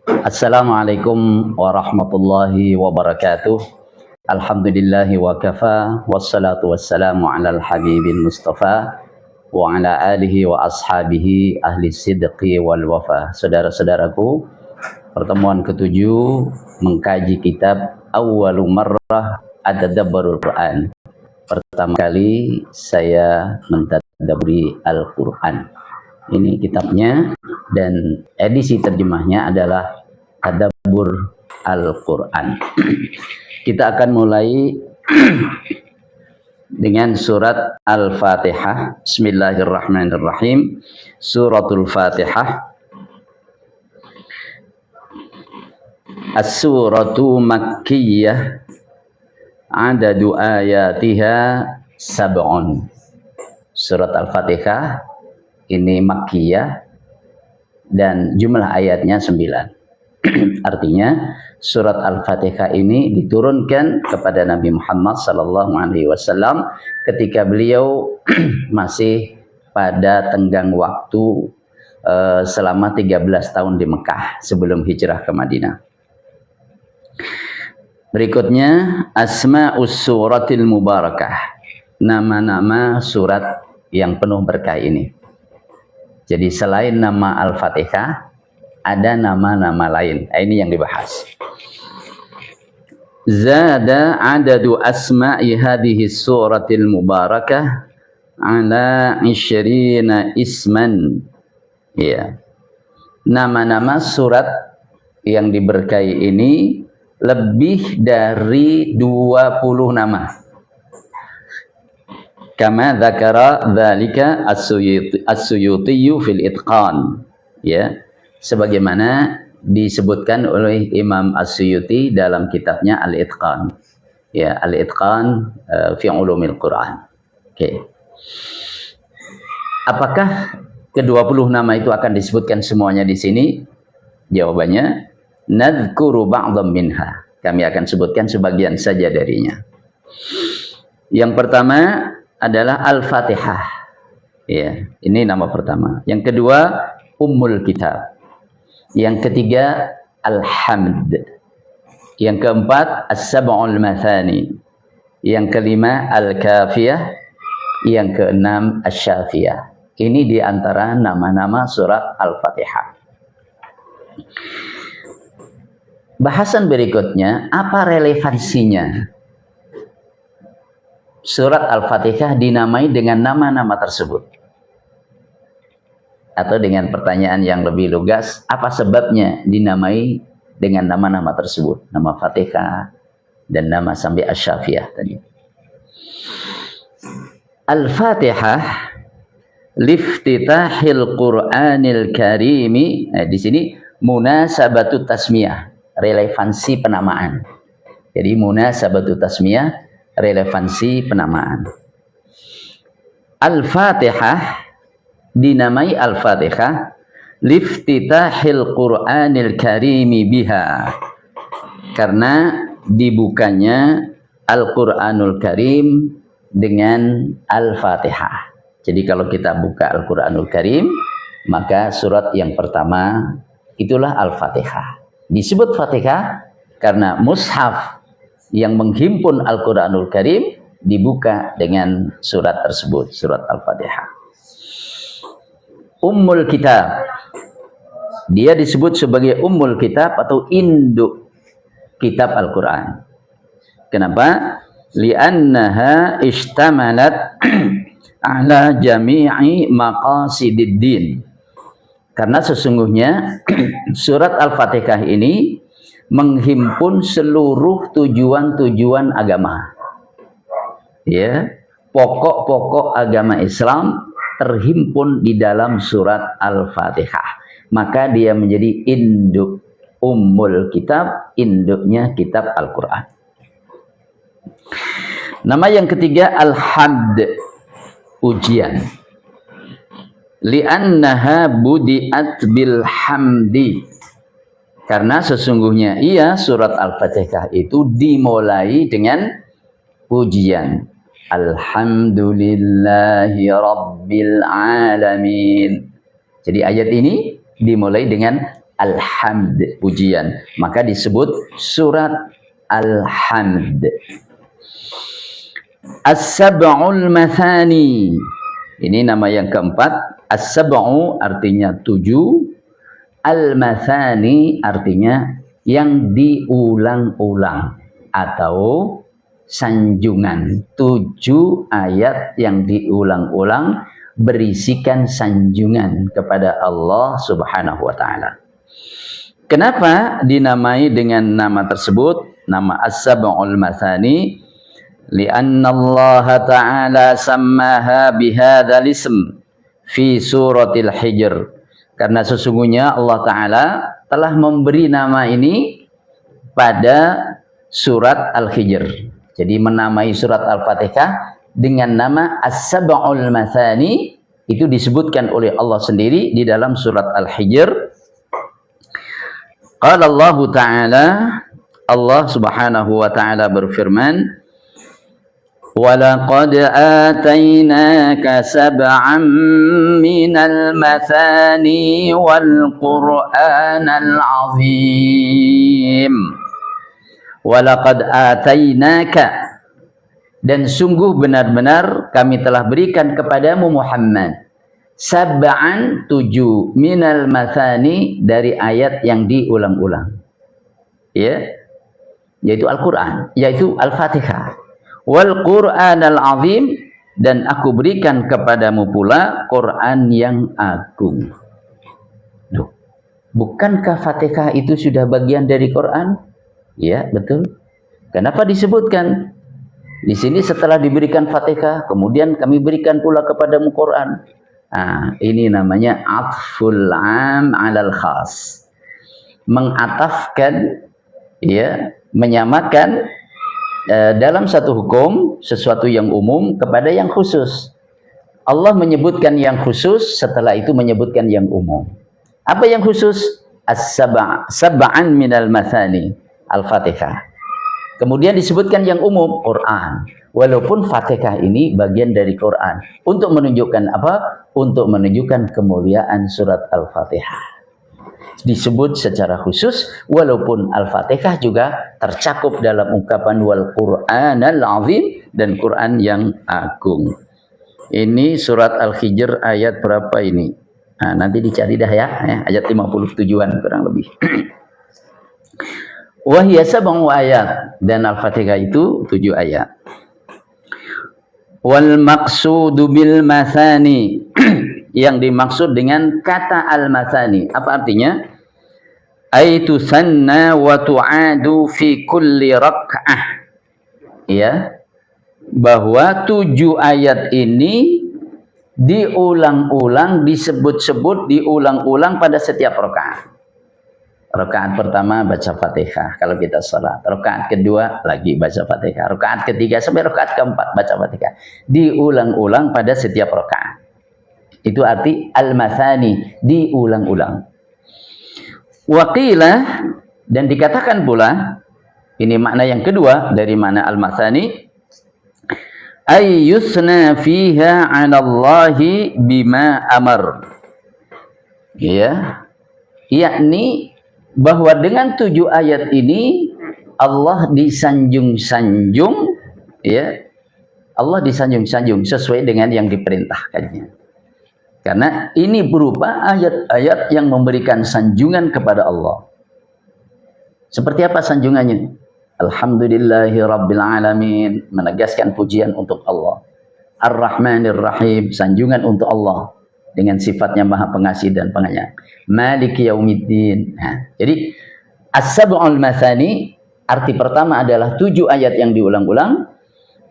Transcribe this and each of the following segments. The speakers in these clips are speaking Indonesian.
Assalamualaikum warahmatullahi wabarakatuh. Alhamdulillahi wa kafa, wassalatu wassalamu ala al-habibil mustafa wa ala alihi wa ashabihi ahli sidqi wal wafa. Saudara-saudaraku, pertemuan ketujuh mengkaji kitab Awwalu Marrah At-Tadabburul Quran. Pertama kali saya mentadabburi Al-Quran. Ini kitabnya dan edisi terjemahnya adalah Tadabbur Al-Quran. Kita akan mulai dengan surat Al-Fatihah. Bismillahirrahmanirrahim. Suratul Fatihah. As-suratu makkiyah. Adadu ayatiha sab'un. Surat Al-Fatihah ini makkiyah dan jumlah ayatnya 9. Artinya surat Al-Fatihah ini diturunkan kepada Nabi Muhammad SAW ketika beliau masih pada tenggang waktu selama 13 tahun di Mekah sebelum hijrah ke Madinah. Berikutnya Asma'us Suratil Mubarakah, nama-nama surat yang penuh berkah ini. Jadi selain nama Al-Fatihah, ada nama-nama lain. Ini yang dibahas. Zada adadu asma'i hadhihi suratil mubarakah ala 20 isman. Ya. Nama-nama surat yang diberkahi ini lebih dari 20 nama. Kama dzakara dzalika As-Suyuti fil Itqan, ya, sebagaimana disebutkan oleh Imam As-Suyuti dalam kitabnya Al-Itqan, ya, Al-Itqan fi Ulumil Quran. Oke. Apakah ke-20 nama itu akan disebutkan semuanya di sini? Jawabannya nadzkuru ba'dhan minha. Kami akan sebutkan sebagian saja darinya. Yang pertama adalah Al-Fatihah. Ya, ini nama pertama. Yang kedua Ummul Kitab. Yang ketiga Al-Hamd. Yang keempat As-Sab'ul Mathani. Yang kelima Al-Kafiyah. Yang keenam Asy-Syafiyah. Ini di antara nama-nama surat Al-Fatihah. Bahasan berikutnya, apa relevansinya surat Al-Fatihah dinamai dengan nama-nama tersebut? Atau dengan pertanyaan yang lebih lugas, apa sebabnya dinamai dengan nama-nama tersebut? Nama Fatihah dan nama sampai Asy-Syafiyah tadi. Al-Fatihah liftitahil Qur'anil Karimi. Nah, di sini munasabatut tasmiyah, relevansi penamaan. Jadi munasabatut tasmiyah, relevansi penamaan. Al-Fatihah dinamai Al-Fatihah liftitahil Qur'anil Karimi biha, karena dibukanya Al-Qur'anul Karim dengan Al-Fatihah. Jadi kalau kita buka Al-Qur'anul Karim, maka surat yang pertama itulah Al-Fatihah. Disebut Fatihah karena mushaf yang menghimpun Al-Quranul Karim dibuka dengan surat tersebut, surat Al-Fatihah. Ummul Kitab, dia disebut sebagai Ummul Kitab atau induk kitab Al-Quran. Kenapa? Li'annaha ishtamalat ala jami'i maqasididdin. Karena sesungguhnya surat Al-Fatihah ini menghimpun seluruh tujuan-tujuan agama. Ya, pokok-pokok agama Islam terhimpun di dalam surat Al-Fatihah. Maka dia menjadi induk Ummul Kitab, induknya kitab Al-Qur'an. Nama yang ketiga Al-Hamd, ujian. Li'annaha budi'at bil hamdi. Karena sesungguhnya surat Al-Fatihah itu dimulai dengan pujian. Alhamdulillahi Rabbil Alamin. Jadi ayat ini dimulai dengan Al-Hamd, pujian. Maka disebut surat Al-Hamd. As-Sab'ul Mathani. Ini nama yang keempat. As-Sab'u artinya 7. Al-Mathani artinya yang diulang-ulang atau sanjungan. 7 ayat yang diulang-ulang berisikan sanjungan kepada Allah Subhanahu wa taala. Kenapa dinamai dengan nama tersebut, nama As-Sab'ul Mathani? Lianna Allah Ta'ala sammaha bihadzal ism fi suratil Hijr. Karena sesungguhnya Allah Ta'ala telah memberi nama ini pada surat Al-Hijr. Jadi menamai surat Al-Fatihah dengan nama As-Sab'ul Mathani, itu disebutkan oleh Allah sendiri di dalam surat Al-Hijr. Qala Allah Ta'ala, Allah Subhanahu wa taala berfirman, "Walaqad atainaka sab'an minal mathani wal Qur'anal 'azim." Walaqad atainaka, dan sungguh benar-benar kami telah berikan kepadamu Muhammad sab'an 7 minal mathani dari ayat yang diulang-ulang, ya, yaitu Al-Quran, yaitu Al-Fatihah. Wal Qur'anal azim, dan aku berikan kepadamu pula Quran yang agung. Duh, bukankah Fatihah itu sudah bagian dari Quran? Ya, betul. Kenapa disebutkan di sini setelah diberikan Fatihah, kemudian kami berikan pula kepadamu Quran? Nah, ini namanya atful am 'alal khas. Mengatafkan, ya, menyamakan dalam satu hukum sesuatu yang umum kepada yang khusus. Allah menyebutkan yang khusus, setelah itu menyebutkan yang umum. Apa yang khusus? Sab'an minal mathani, Al-Fatihah. Kemudian disebutkan yang umum, Quran. Walaupun Fatihah ini bagian dari Quran. Untuk menunjukkan apa? Untuk menunjukkan kemuliaan surat Al-Fatihah. Disebut secara khusus, walaupun Al-Fatihah juga tercakup dalam ungkapan wal Qur'anal azim, dan Quran yang agung. Ini surat Al-Hijr ayat berapa ini? Nah, nanti dicari dah ya, ayat 57-an kurang lebih. Wahia sab'u ayat, dan Al-Fatihah itu 7 ayat. Wal maqsudu bil mathani, yang dimaksud dengan kata al-mathani, apa artinya? Aitu sanna wa tu'adu fi kulli rak'ah. Ya, bahwa 7 ayat ini diulang-ulang, disebut-sebut, diulang-ulang pada setiap rakaat. Rakaat pertama baca Fatihah kalau kita salat. Rakaat kedua lagi baca Fatihah. Rakaat ketiga sampai rakaat keempat baca Fatihah. Diulang-ulang pada setiap rakaat. Itu arti al-mathani, diulang-ulang. Waqilah, dan dikatakan pula, ini makna yang kedua dari makna al-mathani, ay yusna fiha 'ala Allahi bima amar. Ya, yakni bahwa dengan 7 ayat ini Allah disanjung-sanjung, ya, Allah disanjung-sanjung sesuai dengan yang diperintahkannya. Karena ini berupa ayat-ayat yang memberikan sanjungan kepada Allah. Seperti apa sanjungannya? Alhamdulillahi Rabbil Alamin, menegaskan pujian untuk Allah. Ar-Rahmanir Rahim, sanjungan untuk Allah dengan sifatnya Maha Pengasih dan Penyayang. Maliki Yaumiddin. Nah, jadi As-Sab'ul Mathani, arti pertama adalah 7 ayat yang diulang-ulang.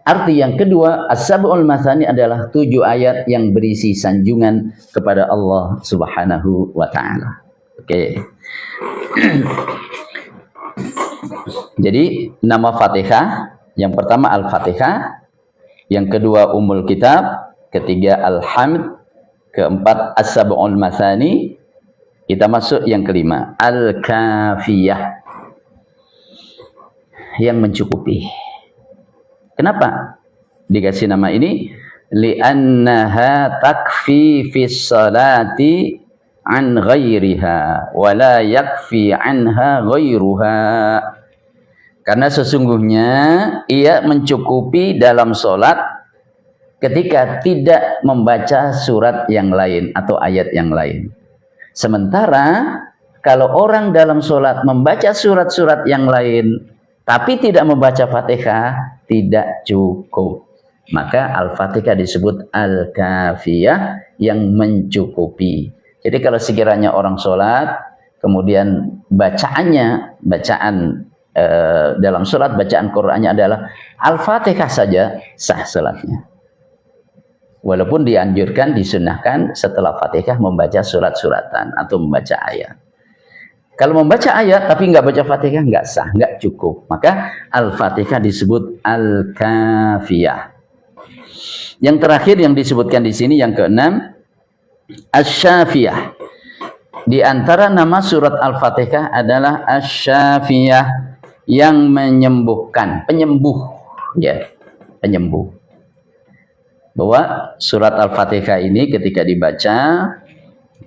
Arti yang kedua, As-Sab'ul Mathani adalah 7 ayat yang berisi sanjungan kepada Allah Subhanahu wa taala. Oke. Jadi nama Fatihah, yang pertama Al-Fatihah, yang kedua Ummul Kitab, ketiga Al-Hamd, keempat As-Sab'ul Mathani. Kita masuk yang kelima, Al-Kafiyah, yang mencukupi. Kenapa dikasih nama ini? Li'annaha takfi fis salati an ghairiha wa la yakfi anha ghairuha. Karena sesungguhnya ia mencukupi dalam solat ketika tidak membaca surat yang lain atau ayat yang lain. Sementara kalau orang dalam solat membaca surat-surat yang lain tapi tidak membaca Fatihah, tidak cukup. Maka Al-Fatihah disebut Al-Kafiyah, yang mencukupi. Jadi kalau sekiranya orang sholat, kemudian bacaannya, dalam sholat, bacaan Qur'annya adalah Al-Fatihah saja, sah sholatnya. Walaupun dianjurkan, disunahkan setelah Fatihah membaca surat-suratan atau membaca ayat. Kalau membaca ayat tapi nggak baca Fatihah, nggak sah, nggak cukup. Maka Al-Fatihah disebut Al-Kafiyah. Yang terakhir yang disebutkan di sini, yang keenam, Asy-Syafiyah. Di antara nama surat Al-Fatihah adalah Asy-Syafiyah, yang menyembuhkan, penyembuh, ya, penyembuh. Bahwa surat Al-Fatihah ini ketika dibaca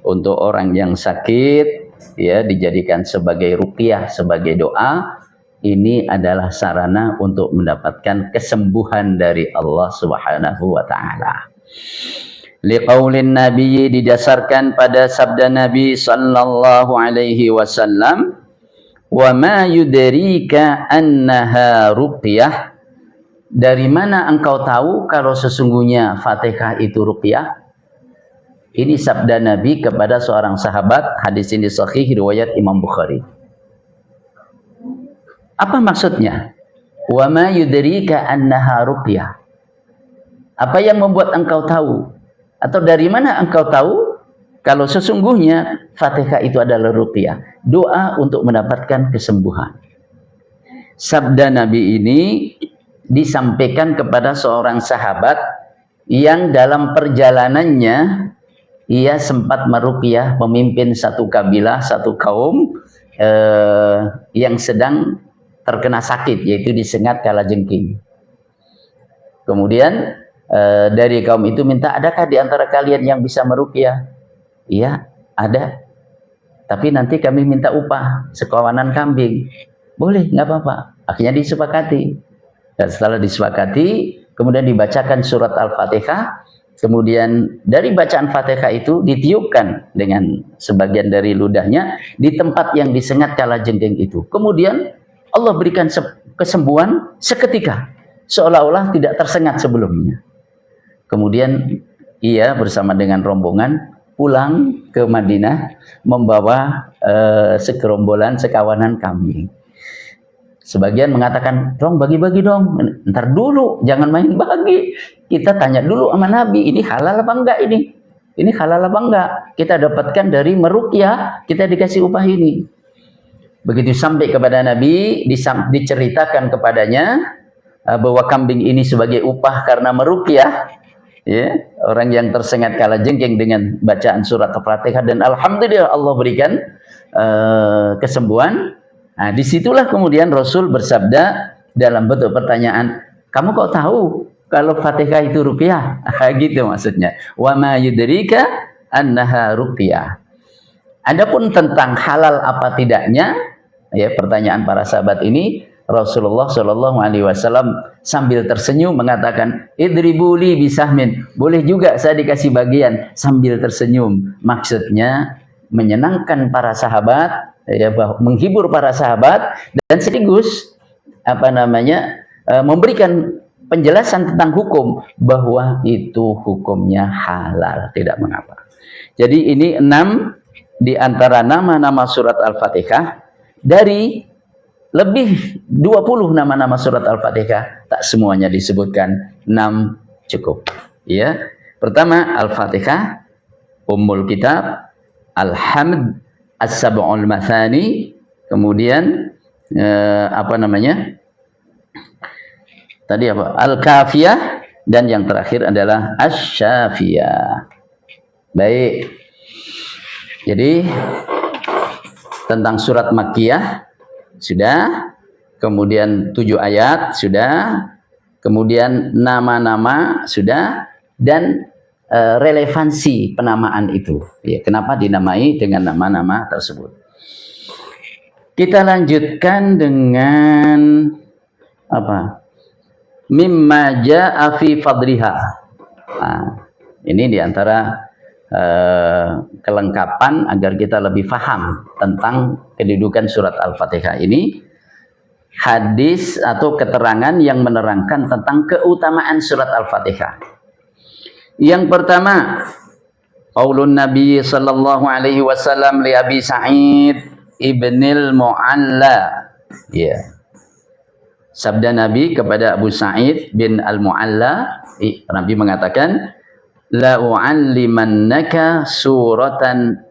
untuk orang yang sakit, ya, dijadikan sebagai ruqyah, sebagai doa, ini adalah sarana untuk mendapatkan kesembuhan dari Allah Subhanahu wa taala. Liqaulin Nabi, didasarkan pada sabda Nabi sallallahu alaihi wasallam, wa ma yudrika annaha ruqyah. Dari mana engkau tahu kalau sesungguhnya Fatihah itu ruqyah? Ini sabda Nabi kepada seorang sahabat. Hadis ini sahih riwayat Imam Bukhari. Apa maksudnya? Wa ma yudrika annaha ruqyah. Apa yang membuat engkau tahu? Atau dari mana engkau tahu kalau sesungguhnya Fatihah itu adalah ruqyah, doa untuk mendapatkan kesembuhan. Sabda Nabi ini disampaikan kepada seorang sahabat yang dalam perjalanannya ia sempat meruqyah, memimpin satu kabilah, satu kaum yang sedang terkena sakit, yaitu disengat kalajengking. Kemudian dari kaum itu minta, adakah di antara kalian yang bisa meruqyah? Iya, ada. Tapi nanti kami minta upah sekawanan kambing. Boleh, nggak apa-apa. Akhirnya disepakati. Dan setelah disepakati, kemudian dibacakan surat Al-Fatihah. Kemudian dari bacaan Fatihah itu ditiupkan dengan sebagian dari ludahnya di tempat yang disengat kalajengking itu. Kemudian Allah berikan kesembuhan seketika, seolah-olah tidak tersengat sebelumnya. Kemudian ia bersama dengan rombongan pulang ke Madinah membawa segerombolan, sekawanan kambing. Sebagian mengatakan, dong bagi-bagi dong. Ntar dulu, jangan main bagi. Kita tanya dulu sama Nabi, ini halal apa enggak ini? Ini halal apa enggak? Kita dapatkan dari meruqyah, kita dikasih upah ini. Begitu sampai kepada Nabi, diceritakan kepadanya bahwa kambing ini sebagai upah karena meruqyah, ya, orang yang tersengat kalajengking dengan bacaan surat Al-Fatihah, dan alhamdulillah Allah berikan kesembuhan. Nah, disitulah kemudian Rasul bersabda dalam bentuk pertanyaan, kamu kok tahu kalau Fatihah itu ruqyah? Gitu maksudnya. Wa ma yudrika annaha ruqyah. Adapun tentang halal apa tidaknya, ya, pertanyaan para sahabat ini, Rasulullah Shallallahu Alaihi Wasallam sambil tersenyum mengatakan, idribuli bisahmin, boleh juga saya dikasih bagian, sambil tersenyum. Maksudnya menyenangkan para sahabat, ya, menghibur para sahabat, dan sekaligus memberikan penjelasan tentang hukum bahwa itu hukumnya halal, tidak mengapa. Jadi ini 6 di antara nama-nama surat Al-Fatihah. Dari lebih 20 nama-nama surat Al-Fatihah, tak semuanya disebutkan, 6 cukup. Ya, pertama Al-Fatihah, Ummul Kitab, Alhamd, As-Sab'ul Mathani, kemudian Al-Kafiyah, dan yang terakhir adalah Asy-Syafiyah. Baik. Jadi tentang surat Makkiyah sudah, kemudian 7 ayat sudah, kemudian nama-nama sudah, dan relevansi penamaan itu. Ya, kenapa dinamai dengan nama-nama tersebut? Kita lanjutkan dengan apa? Mimma jaa'a fi fadliha. Nah, ini diantara kelengkapan agar kita lebih paham tentang kedudukan surat Al-Fatihah ini. Hadis atau keterangan yang menerangkan tentang keutamaan surat Al-Fatihah. Yang pertama, qaulun Nabi sallallahu alaihi wasallam li Abi Sa'id ibnil Mu'alla. Ya. Sabda Nabi kepada Abu Sa'id bin Al-Mu'alla, Nabi mengatakan, la u'allimannaka suratan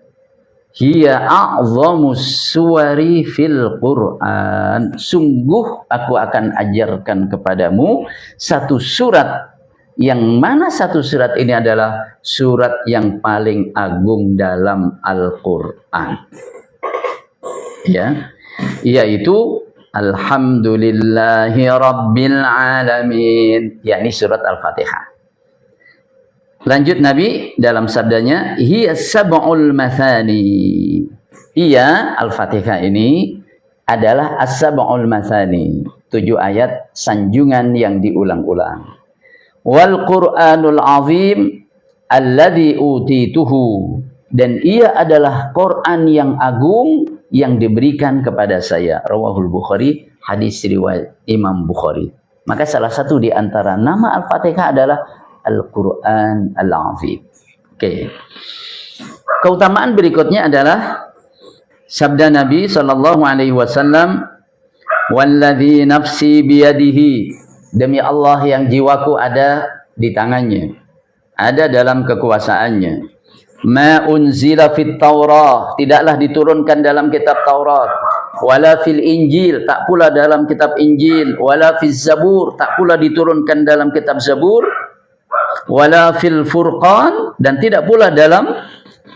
hiya a'zamus suwari fil Qur'an. Sungguh aku akan ajarkan kepadamu satu surat, yang mana satu surat ini adalah surat yang paling agung dalam Al-Qur'an. Ya, yaitu Alhamdulillahi Rabbil Alamin, yakni surat Al-Fatihah. Lanjut Nabi dalam sabdanya, hiya sab'ul mathani. Iya, Al-Fatihah ini adalah as-sab'ul mathani, 7 ayat sanjungan yang diulang-ulang. Wal Qur'anul azim alladhi utituhu, dan ia adalah Quran yang agung yang diberikan kepada saya. Rawahul Bukhari, hadis riwayat Imam Bukhari. Maka salah satu di antara nama Al-Fatihah adalah Al-Quran Al-Azim. Oke. Keutamaan berikutnya adalah sabda Nabi sallallahu alaihi wasallam, "Walladzi nafsi biyadihi." Demi Allah yang jiwaku ada di tangannya, ada dalam kekuasaannya. Ma unzila fit Taurah, tidaklah diturunkan dalam kitab Taurat. Wala fil Injil, tak pula dalam kitab Injil. Wala fil Zabur, tak pula diturunkan dalam kitab Zabur. Wala fil Furqan, dan tidak pula dalam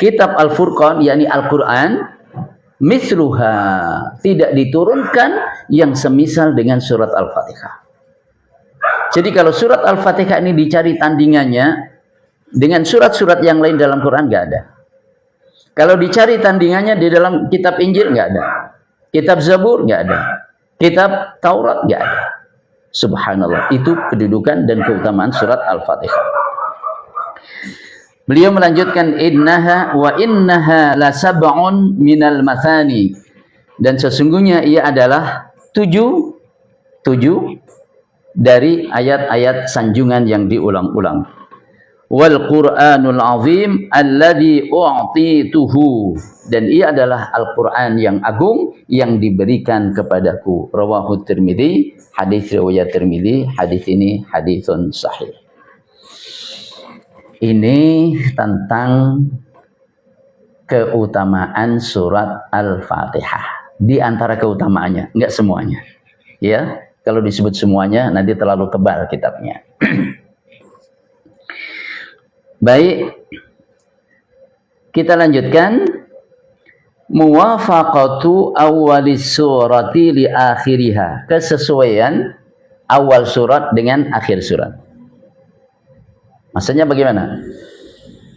kitab Al-Furqan, yakni Al-Quran. Mithluha, tidak diturunkan yang semisal dengan surat Al-Fatihah. Jadi kalau surat Al-Fatihah ini dicari tandingannya dengan surat-surat yang lain dalam Quran, nggak ada. Kalau dicari tandingannya di dalam kitab Injil, nggak ada. Kitab Zabur, nggak ada. Kitab Taurat, nggak ada. Subhanallah, itu kedudukan dan keutamaan surat Al-Fatihah. Beliau melanjutkan, innaha wa innaha la sab'un minal mathani, dan sesungguhnya ia adalah 7 dari ayat-ayat sanjungan yang diulang-ulang. Wal Qur'anul Azim alladzi u'tituhu, dan ia adalah Al-Qur'an yang agung yang diberikan kepadaku. Rawahu Tirmidzi, hadis riwayat Tirmidzi, hadis ini hadisun sahih. Ini tentang keutamaan surat Al-Fatihah. Di antara keutamaannya, enggak semuanya. Ya, kalau disebut semuanya nanti terlalu tebal kitabnya. Baik, kita lanjutkan. Muwafaqatu awwalis surati li akhiriha, kesesuaian awal surat dengan akhir surat. Maksudnya bagaimana?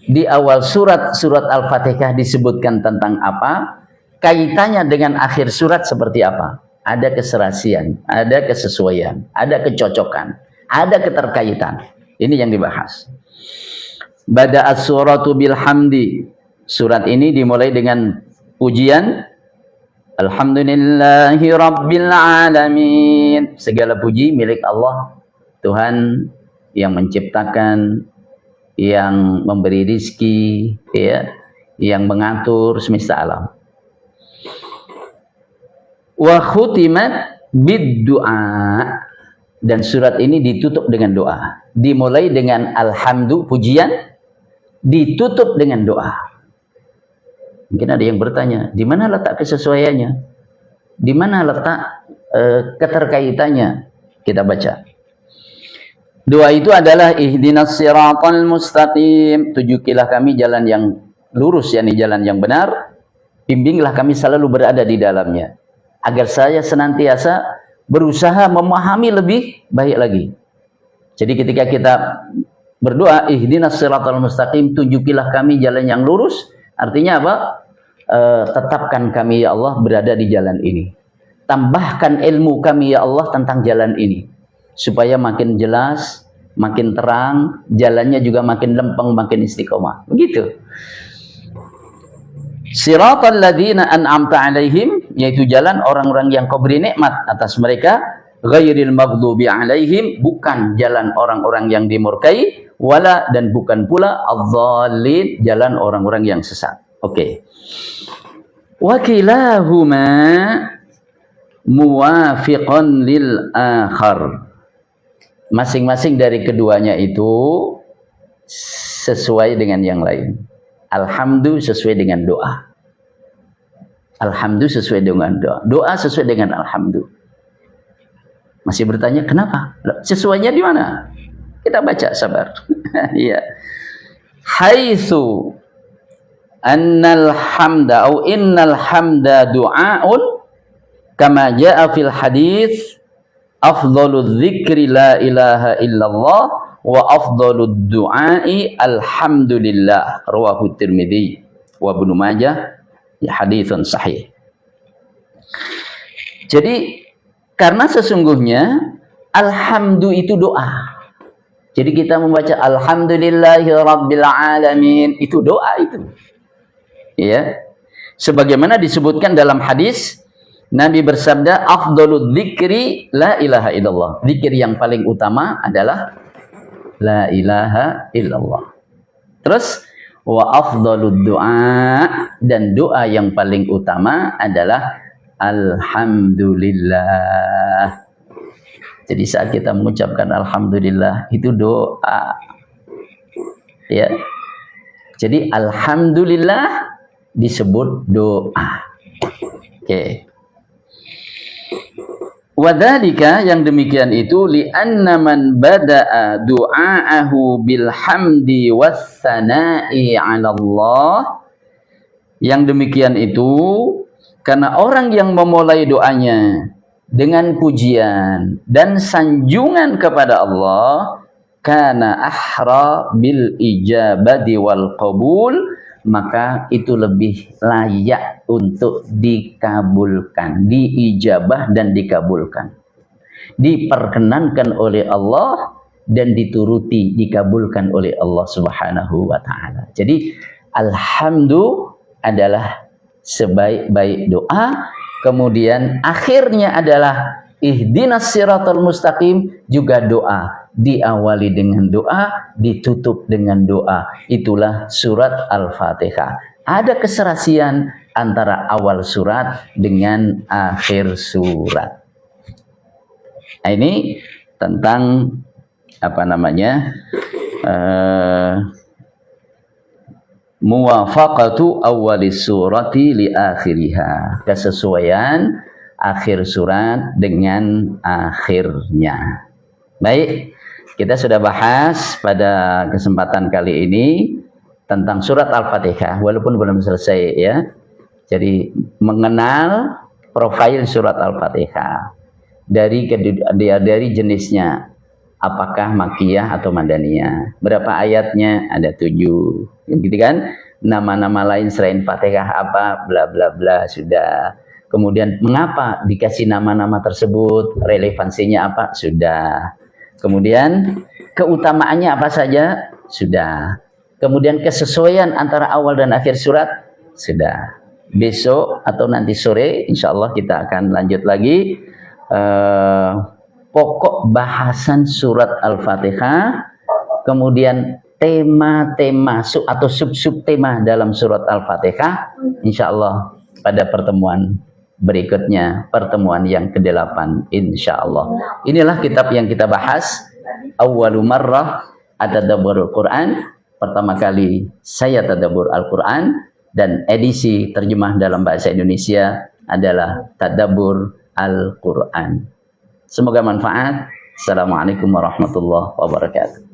Di awal surat Al-Fatihah disebutkan tentang apa, kaitannya dengan akhir surat seperti apa? Ada keserasian, ada kesesuaian, ada kecocokan, ada keterkaitan. Ini yang dibahas. Bada'as suratu bilhamdi. Surat ini dimulai dengan pujian. Alhamdulillahi Rabbil Alamin. Segala puji milik Allah, Tuhan yang menciptakan, yang memberi rizki, ya, yang mengatur semesta alam. Wa khutimat bid du'a, dan surat ini ditutup dengan doa. Dimulai dengan alhamdu, pujian, ditutup dengan doa. Mungkin ada yang bertanya, di mana letak kesesuaiannya? Di mana letak keterkaitannya? Kita baca. Doa itu adalah ihdinas siratal mustaqim, tunjukilah kami jalan yang lurus, yakni jalan yang benar. Bimbinglah kami selalu berada di dalamnya, agar saya senantiasa berusaha memahami lebih baik lagi. Jadi ketika kita Berdoa, ihdinas siratal mustaqim, tunjukilah kami jalan yang lurus. Artinya apa? Tetapkan kami ya Allah berada di jalan ini. Tambahkan ilmu kami ya Allah tentang jalan ini. Supaya makin jelas, makin terang, jalannya juga makin lempeng, makin istiqomah. Begitu. Siratal ladzina an'amta alaihim, yaitu jalan orang-orang yang kau beri nikmat atas mereka, ghairil maghdubi alaihim, bukan jalan orang-orang yang dimurkai, wala, dan bukan pula adh-dhalin, jalan orang-orang yang sesat. Oke. Wa kilahuma muwafiqan lil akhar. Masing-masing dari keduanya itu sesuai dengan yang lain. Alhamdu sesuai dengan doa. Alhamdu sesuai dengan doa. Doa sesuai dengan alhamdu. Masih bertanya kenapa? Sesuainya di mana? Kita baca, sabar. Iya. Haitsu annal hamda au innal hamda du'aun kama jaa fil hadits afdhaludz dzikri la ilaha illallah wa afdhalud du'ai alhamdulillah, rawahu Tirmidzi wa Ibnu Majah, haditsun sahih. Jadi karena sesungguhnya alhamdu itu doa. Jadi kita membaca alhamdulillahi rabbil alamin, itu doa itu. Ya. Sebagaimana disebutkan dalam hadis, Nabi bersabda afdhaludz dzikri la ilaha illallah. Zikir yang paling utama adalah la ilaha illallah. Terus wa afdhalud du'a, dan doa yang paling utama adalah alhamdulillah. Jadi saat kita mengucapkan alhamdulillah itu doa. Ya. Jadi alhamdulillah disebut doa. Oke. Wadzalika, yang demikian itu, li'anna man bada'a du'aahu bil hamdi wassana'i 'ala Allah. Yang demikian itu karena orang yang memulai doanya dengan pujian dan sanjungan kepada Allah, kana ahra bil ijabati wal qabul, maka itu lebih layak untuk dikabulkan, diijabah dan dikabulkan, diperkenankan oleh Allah dan dituruti, dikabulkan oleh Allah Subhanahu wa taala. Jadi alhamdu adalah sebaik-baik doa, kemudian akhirnya adalah ihdinas siratal mustaqim, juga doa, diawali dengan doa, ditutup dengan doa. Itulah surat Al-Fatihah. Ada keserasian antara awal surat dengan akhir surat. Nah, ini tentang apa namanya, muwafaqatu awwalis surati li akhiriha, kesesuaian akhir surat dengan akhirnya. Baik, kita sudah bahas pada kesempatan kali ini tentang surat Al-Fatihah, walaupun belum selesai ya. Jadi mengenal profil surat Al-Fatihah dari jenisnya, apakah makiyah atau madaniyah, berapa ayatnya, ada 7, gitu kan. Nama-nama lain selain Fatihah apa, bla bla bla, sudah. Kemudian mengapa dikasih nama-nama tersebut, relevansinya apa, sudah. Kemudian keutamaannya apa saja, sudah. Kemudian kesesuaian antara awal dan akhir surat, sudah. Besok atau nanti sore insya Allah kita akan lanjut lagi pokok bahasan surat Al-Fatihah, kemudian tema-tema atau sub-sub tema dalam surat Al-Fatihah, insya Allah pada pertemuan berikutnya, pertemuan yang ke-8 insya Allah. Inilah kitab yang kita bahas, awwalu marrah atadabburul Quran, pertama kali saya tadabbur Al-Quran, dan edisi terjemah dalam bahasa Indonesia adalah Tadabbur Al-Quran. Semoga manfaat. Assalamualaikum warahmatullahi wabarakatuh.